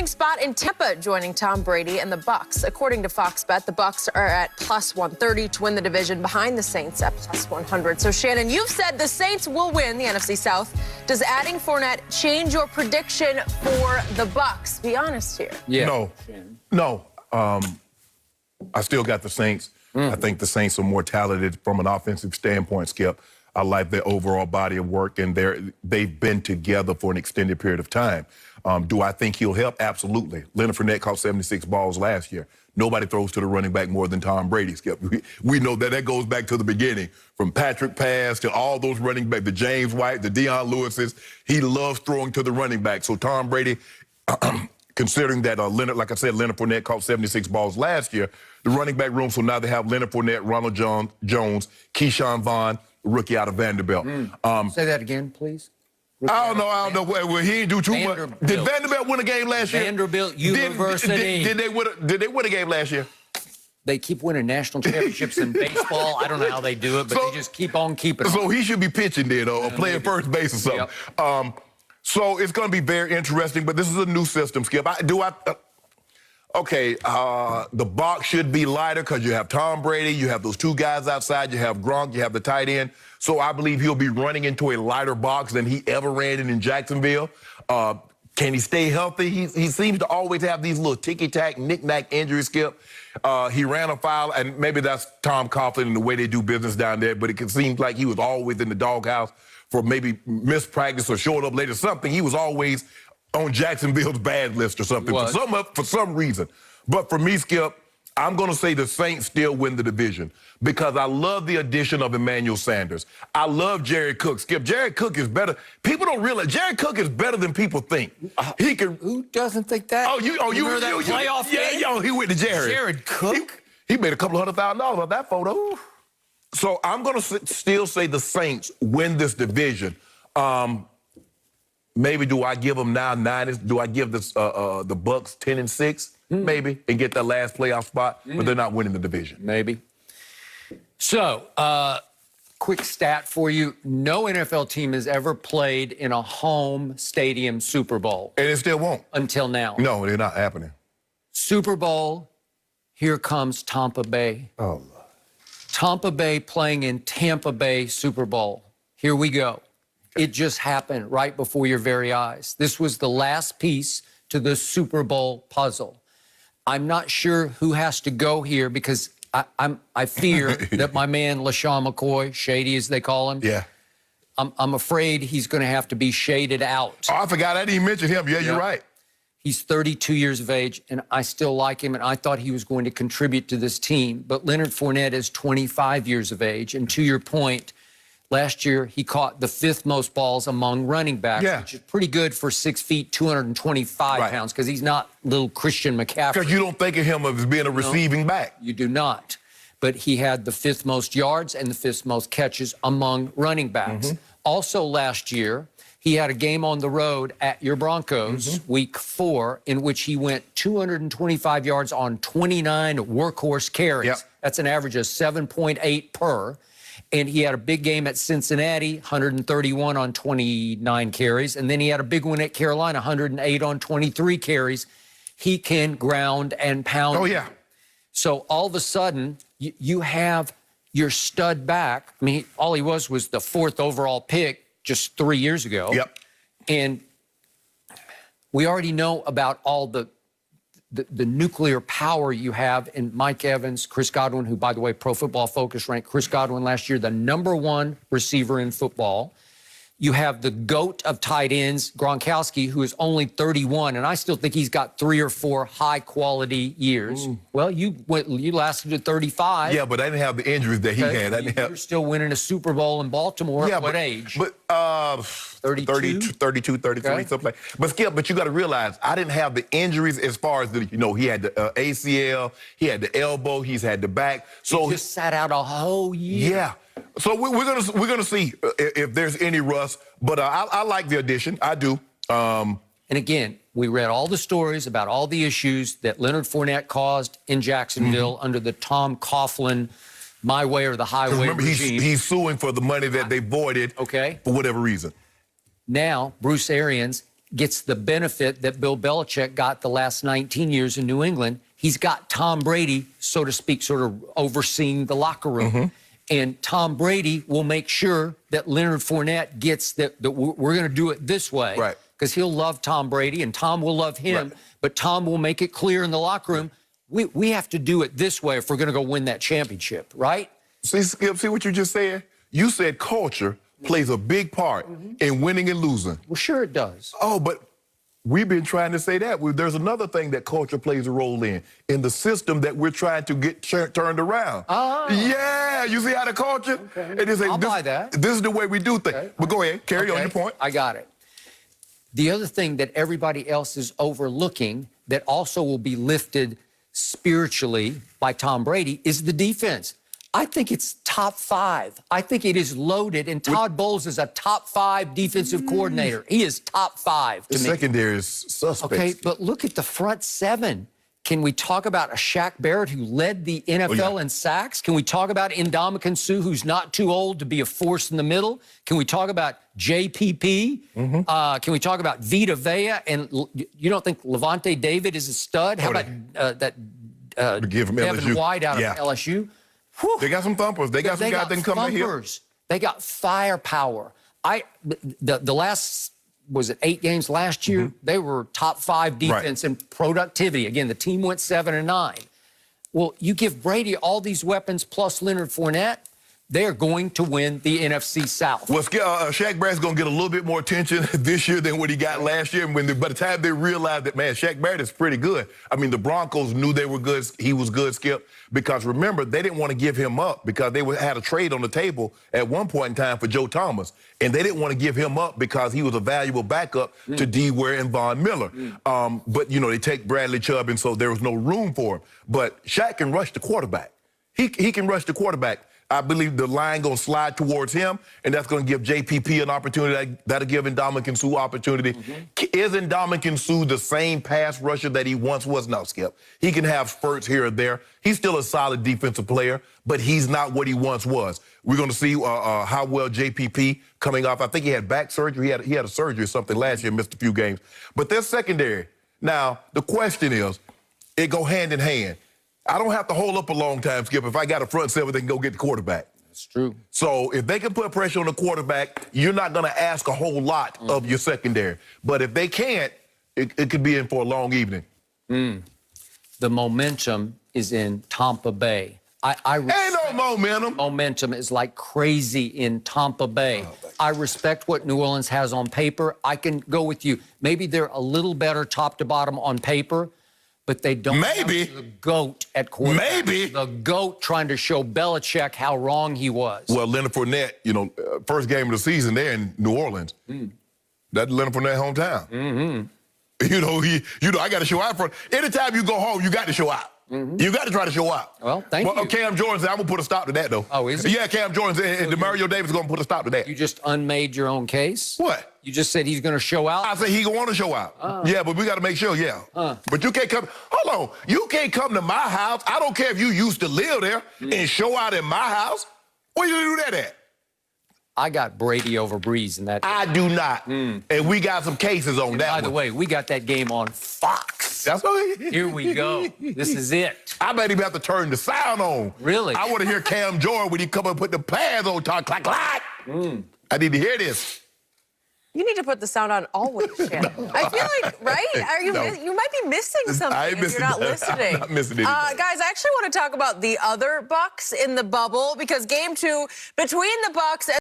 winning spot in Tampa, joining Tom Brady and the Bucs. According to Fox Bet, the Bucs are at plus 130 to win the division, behind the Saints at plus 100. So, Shannon, you've said the Saints will win the NFC South. Does adding Fournette change your prediction for the Bucs? Be honest here. Yeah. No. I still got the Saints. I think the Saints are more talented from an offensive standpoint, Skip. I like their overall body of work, and they've been together for an extended period of time. Do I think he'll help? Absolutely. Leonard Fournette caught 76 balls last year. Nobody throws to the running back more than Tom Brady, Skip. We know that goes back to the beginning, from Patrick Pass to all those running backs, the James White, the Deion Lewises. He loves throwing to the running back. So Tom Brady, considering that Leonard Fournette caught 76 balls last year, the running back room, so now they have Leonard Fournette, Ronald Jones, Keyshawn Vaughn, rookie out of Vanderbilt. Say that again, please. I don't know. Well, he didn't do too much. Did Vanderbilt win a game last year? Vanderbilt University. Did they win a game last year? They keep winning national championships in baseball. I don't know how they do it, but they just keep on keeping. So he should be pitching there, though, or playing first base or something. Yep. So it's going to be very interesting, but this is a new system, Skip. The box should be lighter because you have Tom Brady, you have those two guys outside, you have Gronk, you have the tight end. So I believe he'll be running into a lighter box than he ever ran in Jacksonville. Can he stay healthy? He seems to always have these little ticky-tack, knick-knack injuries, Skip. He ran a foul, and maybe that's Tom Coughlin and the way they do business down there, but it seems like he was always in the doghouse for maybe missed practice or showed up late or something. He was always on Jacksonville's bad list or something for some reason. But for me, Skip, I'm going to say the Saints still win the division because I love the addition of Emmanuel Sanders. I love Jared Cook. Skip, Jared Cook is better. People don't realize Jared Cook is better than people think. He can. Who doesn't think that? You remember that playoff game? Yeah, he went to Jared. Jared Cook? He made a couple $100,000 on that photo. Ooh. So I'm going to still say the Saints win this division. Maybe do I give them now 9? Do I give this the Bucs 10-6? Maybe, and get that last playoff spot, but they're not winning the division. Maybe. So, quick stat for you. No NFL team has ever played in a home stadium Super Bowl. And it still won't. Until now. No, they're not happening. Super Bowl, here comes Tampa Bay. Oh. Tampa Bay playing in Tampa Bay Super Bowl. Here we go. It just happened right before your very eyes. This was the last piece to the Super Bowl puzzle. I'm not sure who has to go here because I fear that my man LaShawn McCoy, Shady as they call him, I'm afraid he's going to have to be shaded out. Oh, I forgot. I didn't mention him. Yeah, you're right. He's 32 years of age, and I still like him, and I thought he was going to contribute to this team. But Leonard Fournette is 25 years of age, and to your point, last year, he caught the 5th most balls among running backs, which is pretty good for 6 feet, 225 pounds, because he's not little Christian McCaffrey. Because you don't think of him as being a receiving back. You do not. But he had the 5th most yards and the 5th most catches among running backs. Also last year, he had a game on the road at your Broncos, week 4, in which he went 225 yards on 29 workhorse carries. That's an average of 7.8 per. And he had a big game at Cincinnati, 131 on 29 carries. And then he had a big one at Carolina, 108 on 23 carries. He can ground and pound. Oh, yeah. So all of a sudden, you have your stud back. I mean, all he was the 4th overall pick just 3 years ago. And we already know about all the nuclear power you have in Mike Evans, Chris Godwin, who, by the way, Pro Football Focus ranked Chris Godwin last year the #1 receiver in football. You have the GOAT of tight ends, Gronkowski, who is only 31, and I still think he's got 3 or 4 high-quality years. Well, you lasted to 35. Yeah, but I didn't have the injuries that he had. You're still winning a Super Bowl in Baltimore at what age? But 32, 33, something like that. But Skip, but you got to realize, I didn't have the injuries as far as he had the ACL, he had the elbow, he's had the back. So he just sat out a whole year. Yeah. So we're gonna see if there's any rust. But I like the addition. I do. And again, we read all the stories about all the issues that Leonard Fournette caused in Jacksonville under the Tom Coughlin my way or the highway remember, regime. He's suing for the money that they voided for whatever reason. Now, Bruce Arians gets the benefit that Bill Belichick got the last 19 years in New England. He's got Tom Brady, so to speak, sort of overseeing the locker room. And Tom Brady will make sure that Leonard Fournette gets that we're going to do it this way. Right. Because he'll love Tom Brady and Tom will love him. Right. But Tom will make it clear in the locker room, we have to do it this way if we're going to go win that championship, right? See, Skip, see what you just said? You said culture plays a big part in winning and losing. Well, sure it does. Oh, but we've been trying to say that. There's another thing that culture plays a role in the system that we're trying to get turned around. Oh. Yeah, you see how the culture? Okay. It is I'll buy that. This is the way we do things. Okay. But go ahead, carry on your point. I got it. The other thing that everybody else is overlooking that also will be lifted spiritually by Tom Brady is the defense. I think it's top 5. I think it is loaded, and Todd Bowles is a top 5 defensive coordinator. He is top 5 to The me. secondary is suspect. Okay, but look at the front 7. Can we talk about a Shaq Barrett who led the NFL in sacks? Can we talk about Ndamukong Suh, who's not too old to be a force in the middle? Can we talk about JPP? Can we talk about Vita Vea? And you don't think Levante David is a stud? How about Devin Devin White out of LSU? Whew. They got some thumpers. They got some guys that can come in here. They got firepower. The last, was it 8 games last year? They were top 5 defense in productivity. Again, the team went 7-9. Well, you give Brady all these weapons plus Leonard Fournette, they're going to win the NFC South. Well, Shaq Barrett's going to get a little bit more attention this year than what he got last year. And by the time they realized that, man, Shaq Barrett is pretty good. I mean, the Broncos knew they were good. He was good, Skip. Because remember, they didn't want to give him up because they had a trade on the table at one point in time for Joe Thomas. And they didn't want to give him up because he was a valuable backup to D. Ware and Von Miller. But, you know, they take Bradley Chubb, and so there was no room for him. But Shaq can rush the quarterback. He can rush the quarterback. I believe the line going to slide towards him, and that's going to give JPP an opportunity. That'll give Ndamukong Suh opportunity. Is Ndamukong Suh the same pass rusher that he once was? No, Skip. He can have spurts here or there. He's still a solid defensive player, but he's not what he once was. We're going to see how well JPP coming off. I think he had back surgery. He had a surgery or something last year, missed a few games. But they're secondary. Now, the question is, it go hand in hand. I don't have to hold up a long time, Skip. If I got a front seven, they can go get the quarterback. That's true. So if they can put pressure on the quarterback, you're not going to ask a whole lot of your secondary. But if they can't, it could be in for a long evening. The momentum is in Tampa Bay. Ain't no momentum. Momentum is like crazy in Tampa Bay. I respect what New Orleans has on paper. I can go with you. Maybe they're a little better top to bottom on paper, but they don't have the GOAT at quarterback. The GOAT trying to show Belichick how wrong he was. Well, Leonard Fournette, you know, first game of the season there in New Orleans. That's Leonard Fournette hometown. You know, I got to show out for anytime you go home, you got to show out. You got to try to show out. Well, thank you. Cam Jordan said, I'm going to put a stop to that, though. Oh, is he? Yeah, Cam Jordan said, and Demario Davis is going to put a stop to that. You just unmade your own case? What? You just said he's going to show out? I said he going to want to show out. Yeah, but we got to make sure, But you can't come, hold on, you can't come to my house. I don't care if you used to live there and show out in my house. Where you do that at? I got Brady over Breeze in that. I do not. And we got some cases on that one. By the way, we got that game on Fox. That's right. Here we go. This is it. I bet he have to turn the sound on. Really? I want to hear Cam Jordan when he come up and put the pads on top. Clack, clack. I need to hear this. You need to put the sound on always, Shannon. I feel like, right? You might be missing something if you're not listening. I'm not missing anything. Guys, I actually want to talk about the other Bucs in the bubble because game 2 between the Bucs and